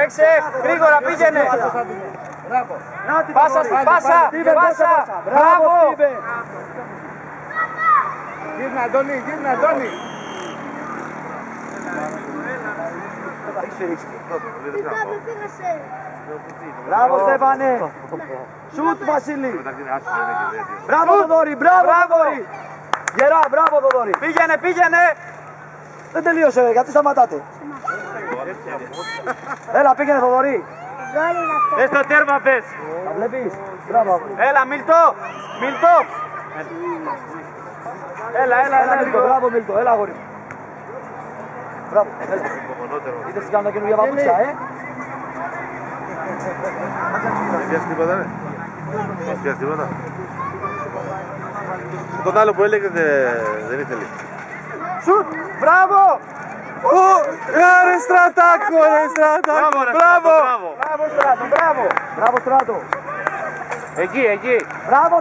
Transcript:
Παίξε, γρήγορα πήγαινε. Πάσα, πάσα. Μπράβο. Γύρνα Αντώνη, γύρνα Αντώνη. Μπράβο Στέφανε. Σουτ Βασίλη. Μπράβο Θοδωρή, μπράβο Θοδωρή. Γερά, μπράβο Θοδωρή. Πήγαινε. Δεν τελείωσε, γιατί σταματάτε. Έλα, πήγαινε Θοδωρή. Δες το τέρμα πες. Τα βλέπεις. Μπράβο. Έλα Μίλτο. Έλα Μίλτο, μπράβο Μίλτο, έλα αγόρι. Μπράβο, έλα. Είδες τι κάνουν τα καινούργια παπούτσια, Δεν πιάσεις τίποτα, ρε. Δεν πιάσεις τίποτα. Τον άλλο που έλεγε δεν ήθελε. Σουτ, μπράβο. Ρε Στρατάκο, ρε Στρατάκο. Μπράβο. Μπράβο Στράτο. Εκεί. Μπράβο.